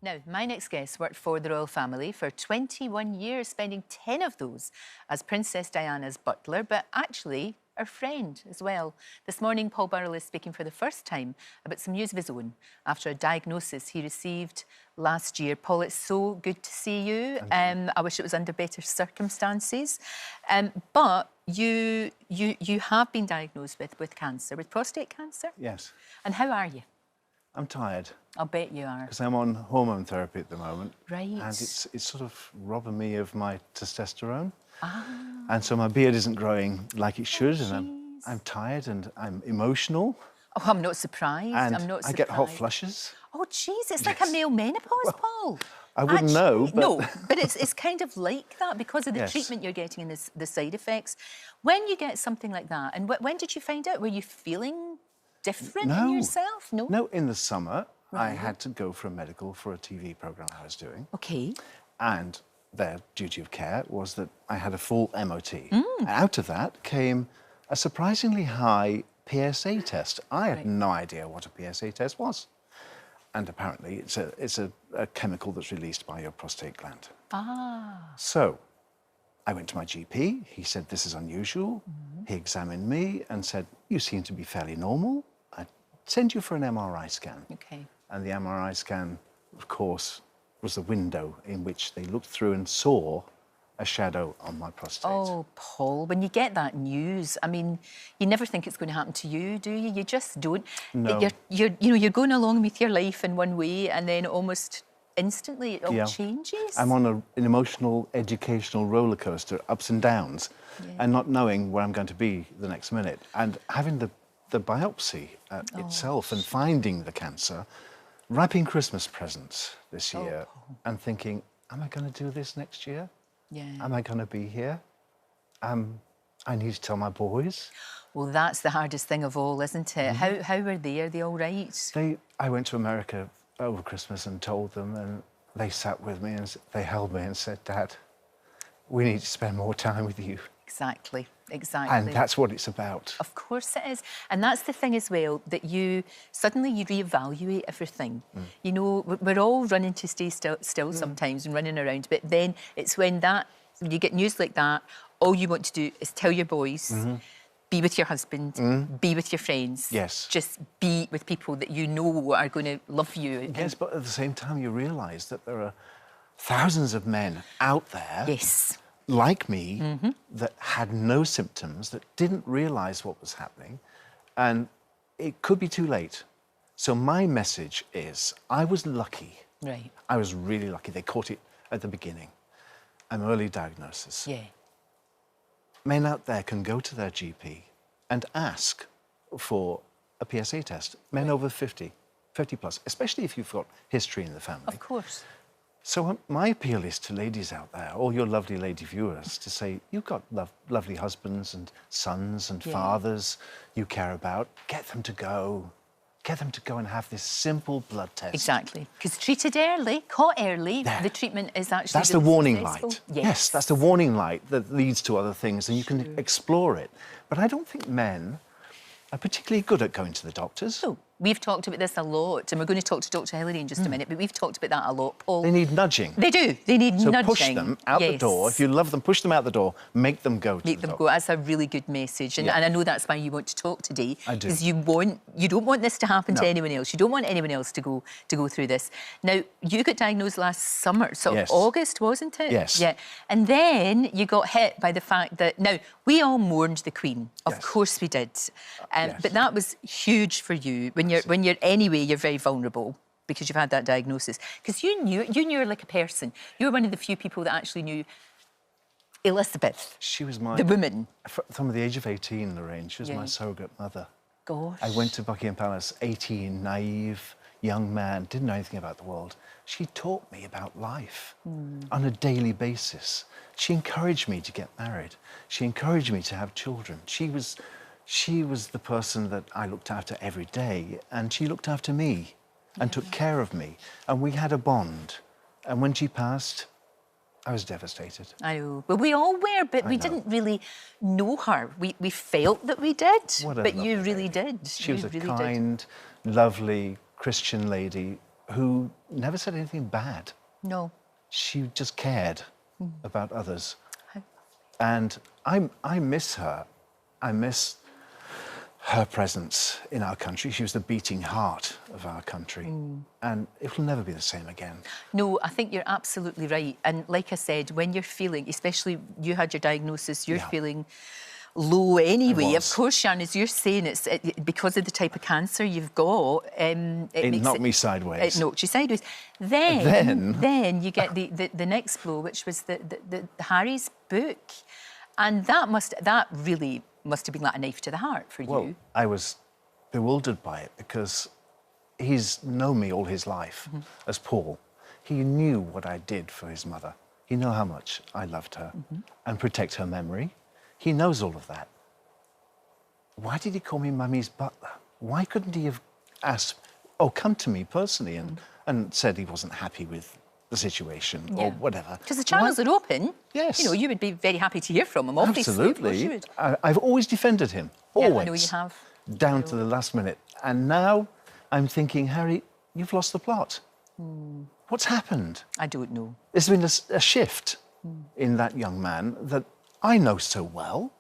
Now, my next guest worked for the royal family for 21 years, spending 10 of those as Princess Diana's butler, but actually her friend as well. This morning, Paul Burrell is speaking for the first time about some news of his own after a diagnosis he received last year. Paul, it's so good to see you. I wish it was under better circumstances. But you have been diagnosed with cancer, with prostate cancer? Yes. And how are you? I'm tired. I'll bet you are. Because I'm on hormone therapy at the moment. Right. And it's sort of robbing me of my testosterone. Ah. And so my beard isn't growing like it should, Oh, and I'm tired and I'm emotional. Oh, I'm not surprised. And I'm not surprised. I get hot flushes. Oh, jeez, it's like a male menopause, Paul. I wouldn't know, but... No, but it's kind of like that because of the Yes. treatment you're getting and the side effects. When you get something like that, and when did you find out? Were you feeling different in yourself? No? No, in the summer, I Right. had to go for a medical for a TV programme I was doing. OK. And their duty of care was that I had a full MOT. And out of that came a surprisingly high PSA test. I had no idea what a PSA test was. And apparently it's a chemical that's released by your prostate gland. Ah. So I went to my GP. He said, this is unusual. He examined me and said, you seem to be fairly normal. I'd send you for an MRI scan. OK. And the MRI scan, of course, was the window in which they looked through and saw a shadow on my prostate. Oh, Paul, when you get that news, I mean, you never think it's going to happen to you, do you? You just don't. No. You're going along with your life in one way, and then almost instantly it all changes. I'm on an emotional, educational roller coaster, ups and downs, and not knowing where I'm going to be the next minute. And having the biopsy itself and finding the cancer, wrapping Christmas presents this year and thinking, am I going to do this next year? Yeah. Am I going to be here? I need to tell my boys. Well, that's the hardest thing of all, isn't it? How were they? Are they all right? I went to America over Christmas and told them, and they sat with me and they held me and said, Dad, we need to spend more time with you. Exactly. Exactly. And that's what it's about. Of course it is. And that's the thing as well, that you reevaluate everything. You know, we're all running to stay still sometimes and running around, but then it's when you get news like that, all you want to do is tell your boys, be with your husband, be with your friends. Yes. Just be with people that you know are going to love you. Yes, but at the same time, you realise that there are thousands of men out there. Yes. Like me, that had no symptoms, that didn't realise what was happening, and it could be too late. So my message is, I was lucky. Right. I was really lucky. They caught it at the beginning. An early diagnosis. Yeah. Men out there can go to their GP and ask for a PSA test. Men over 50 plus, especially if you've got history in the family. Of course. So my appeal is to ladies out there, all your lovely lady viewers, to say, you've got lovely husbands and sons and fathers you care about. Get them to go. Get them to go and have this simple blood test. Exactly. Because treated early, caught early, the treatment is actually That's the really warning successful. light. Yes, That's the warning light that leads to other things, and you can explore it. But I don't think men are particularly good at going to the doctors. So, we've talked about this a lot, and we're going to talk to Dr Hilary in just a minute, but we've talked about that a lot, Paul. They need nudging. They do. They need so nudging. push them out the door. If you love them, push them out the door. Make them go to the doctor. Make them go. That's a really good message. And I know that's why you want to talk today. I do. Because you don't want this to happen to anyone else. You don't want anyone else to go through this. Now, you got diagnosed last summer, sort of August, wasn't it? Yes. Yeah. And then you got hit by the fact that, now, we all mourned the Queen. Of course we did. But that was huge for you. When you're anyway, you're very vulnerable because you've had that diagnosis. Because you knew her like a person. You were one of the few people that actually knew Elizabeth. She was the woman. From the age of 18, Lorraine, she was my surrogate mother. Gosh. I went to Buckingham Palace, 18, naive, young man, didn't know anything about the world. She taught me about life on a daily basis. She encouraged me to get married. She encouraged me to have children. She was the person that I looked after every day, and she looked after me and took care of me. And we had a bond. And when she passed, I was devastated. I know. Well, we all were, but we didn't really know her. We felt that we did, but you really did. She was a kind, lovely Christian lady who never said anything bad. No. She just cared about others. And I miss her. I miss her presence in our country. She was the beating heart of our country. And it will never be the same again. No, I think you're absolutely right. And like I said, when you're feeling, especially you had your diagnosis, you're feeling low anyway. Of course, Shan, as you're saying, it's because of the type of cancer you've got. It knocked me sideways. It knocked you sideways. Then you get the next blow, which was the Harry's book. And that really must have been like a knife to the heart for you. Well, I was bewildered by it because he's known me all his life as Paul. He knew what I did for his mother. He knew how much I loved her and protect her memory. He knows all of that. Why did he call me Mummy's butler? Why couldn't he have asked, come to me personally and said he wasn't happy with the situation or whatever? Because the channels are open. Yes. You know, you would be very happy to hear from him, obviously. Absolutely. I've always defended him. Always. Yeah, I know you have. Down to the last minute. And now I'm thinking, Harry, you've lost the plot. What's happened? I don't know. There's been a shift in that young man that I know so well,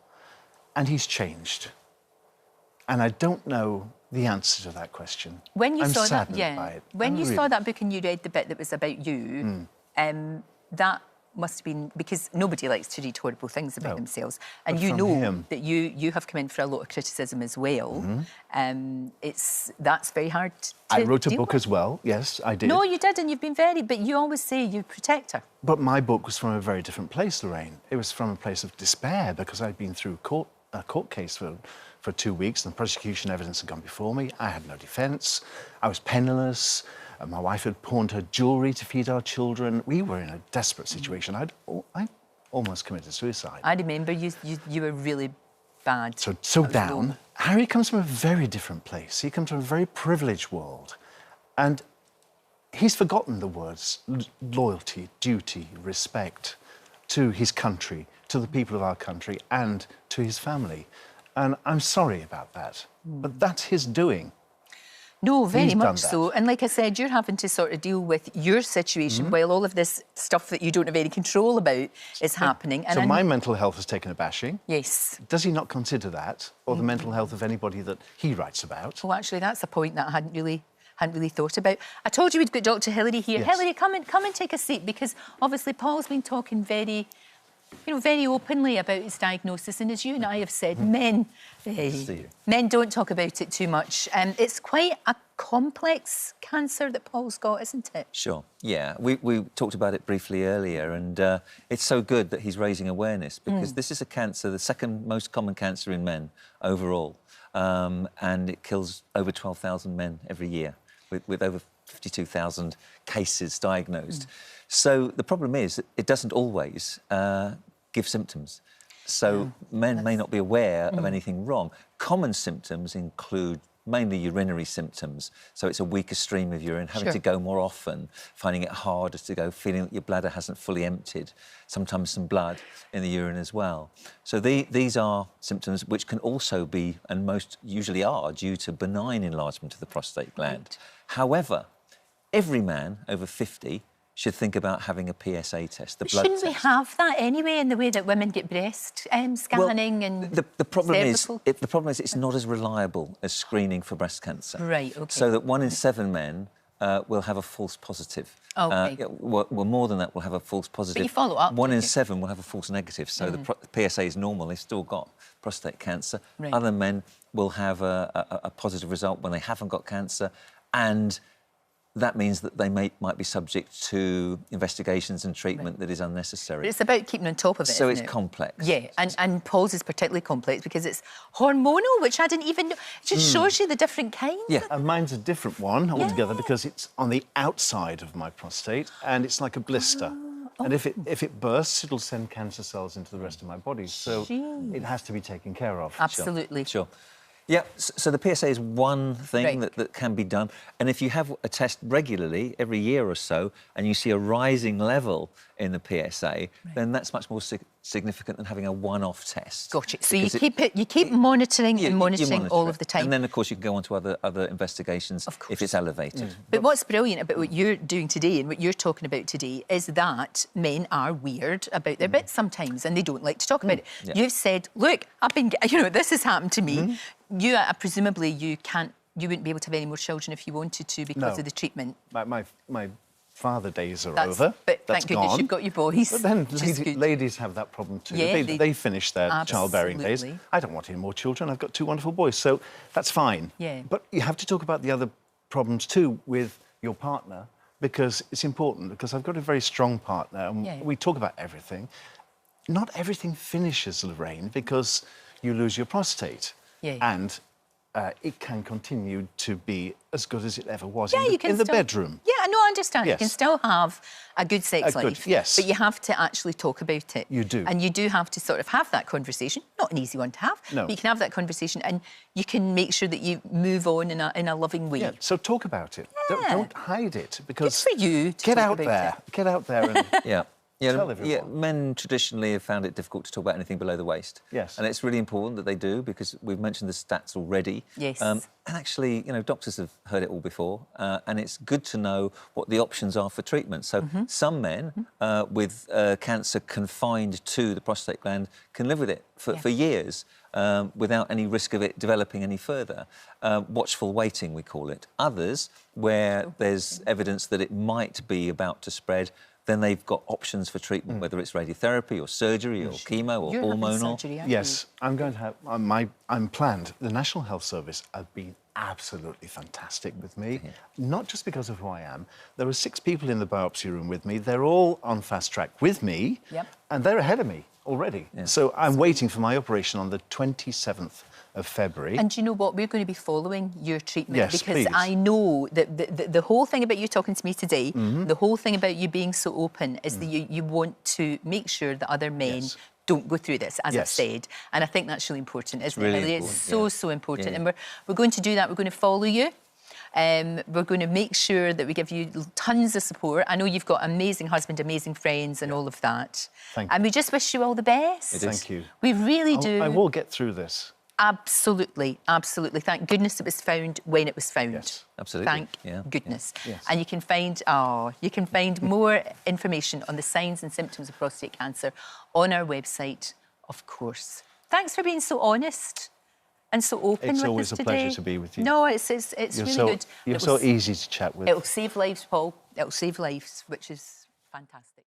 and he's changed. And I don't know the answer to that question. When you I'm saw saddened that, by it. When you saw that book and you read the bit that was about you, that must have been because nobody likes to read horrible things about themselves, and you know that you have come in for a lot of criticism as well. That's very hard to I wrote a book with. as well. Yes, I did. No, you did, and you've been but you always say you protect her. But my book was from a very different place, Lorraine. It was from a place of despair because I'd been through a court case for 2 weeks and prosecution evidence had gone before me. I had no defence. I was penniless. My wife had pawned her jewellery to feed our children. We were in a desperate situation. I almost committed suicide. I remember you were really bad. So down. Harry comes from a very different place. He comes from a very privileged world. And he's forgotten the words loyalty, duty, respect to his country, to the people of our country, and to his family. And I'm sorry about that. But that's his doing. No, very much so. And like I said, you're having to sort of deal with your situation while all of this stuff that you don't have any control about is happening. So my mental health has taken a bashing. Yes. Does he not consider that, or the mental health of anybody that he writes about? Well, actually, that's a point that I hadn't really thought about. I told you we'd got Dr Hilary here. Yes. Hilary, come and take a seat, because obviously Paul's been talking very openly about his diagnosis, and as you and I have said, men don't talk about it too much. It's quite a complex cancer that Paul's got, isn't it? Sure, yeah. We talked about it briefly earlier, and it's so good that he's raising awareness, because this is a cancer, the second most common cancer in men overall, and it kills over 12,000 men every year, with over 52,000 cases diagnosed. So the problem is that it doesn't always give symptoms. So men may not be aware of anything wrong. Common symptoms include mainly urinary symptoms. So it's a weaker stream of urine, having to go more often, finding it harder to go, feeling that your bladder hasn't fully emptied, sometimes some blood in the urine as well. So these are symptoms which can also be, and most usually are, due to benign enlargement of the prostate gland. However, every man over 50 should think about having a PSA test, the blood Shouldn't we test. have that anyway, in the way that women get breast scanning and the problem cervical? the problem is it's not as reliable as screening for breast cancer. Right, OK. So that 1 in 7 men will have a false positive. OK. Well, more than that will have a false positive. But you follow up. 1 in 7 will have a false negative. So the PSA is normal, they've still got prostate cancer. Right. Other men will have a positive result when they haven't got cancer, and that means that they might be subject to investigations and treatment that is unnecessary. But it's about keeping on top of it, So isn't it's it? complex. Yeah, and Paul's is particularly complex because it's hormonal, which I didn't even know. It just shows you the different kinds. Yeah. And mine's a different one altogether because it's on the outside of my prostate and it's like a blister. And if it bursts, it'll send cancer cells into the rest of my body. So it has to be taken care of. Absolutely. Sure. Yeah, so the PSA is one thing that can be done. And if you have a test regularly, every year or so, and you see a rising level in the PSA, then that's much more significant than having a one-off test. Gotcha. So you keep monitoring and monitoring all of the time. And then, of course, you can go on to other investigations if it's elevated. But what's brilliant about what you're doing today and what you're talking about today is that men are weird about their bits sometimes and they don't like to talk about it. Yeah. You've said, look, this has happened to me. You presumably you wouldn't be able to have any more children if you wanted to because of the treatment. My father days are over. But That's thank goodness gone. you've got your boys. But then ladies have that problem too. Yeah, they finish their childbearing days. I don't want any more children. I've got 2 wonderful boys, so that's fine. Yeah. But you have to talk about the other problems too with your partner because it's important. Because I've got a very strong partner, and we talk about everything. Not everything finishes, Lorraine, because you lose your prostate, and it can continue to be as good as it ever was in the bedroom. Yeah, no, I understand. You can still have a good sex life, yes. but you have to actually talk about it. You do. And you do have to sort of have that conversation. Not an easy one to have, but you can have that conversation and you can make sure that you move on in a loving way. Yeah, so talk about it. Don't hide it, because... Good for you to get talk out about there. it. Get out there and... Yeah, men traditionally have found it difficult to talk about anything below the waist. Yes. And it's really important that they do, because we've mentioned the stats already. Yes. And actually, doctors have heard it all before, and it's good to know what the options are for treatment. So some men with cancer confined to the prostate gland can live with it for years without any risk of it developing any further. Watchful waiting, we call it. Others, where there's evidence that it might be about to spread, then they've got options for treatment, whether it's radiotherapy or surgery or chemo or hormonal. Surgery, yes, I'm going to have... I'm planned. The National Health Service have been absolutely fantastic with me, not just because of who I am. There were 6 people in the biopsy room with me. They're all on fast track with me, and they're ahead of me already. Yeah. So I'm waiting for my operation on the 27th of February. And do you know what? We're going to be following your treatment, yes, because please. I know that the whole thing about you talking to me today, the whole thing about you being so open is that you want to make sure that other men don't go through this, as I've said. And I think that's really important, isn't it? Really it's so important. And we're going to do that. We're going to follow you. We're going to make sure that we give you tons of support. I know you've got an amazing husband, amazing friends and all of that. Thank you. And we just wish you all the best. Thank you. We really do. I will get through this. Absolutely, absolutely. Thank goodness it was found when it was found. Yes, absolutely. Thank goodness. Yes. And you can find more information on the signs and symptoms of prostate cancer on our website, of course. Thanks for being so honest and so open with us today. It's always a pleasure to be with you. No, it's really good. You're so easy to chat with. It'll save lives, Paul. It'll save lives, which is fantastic.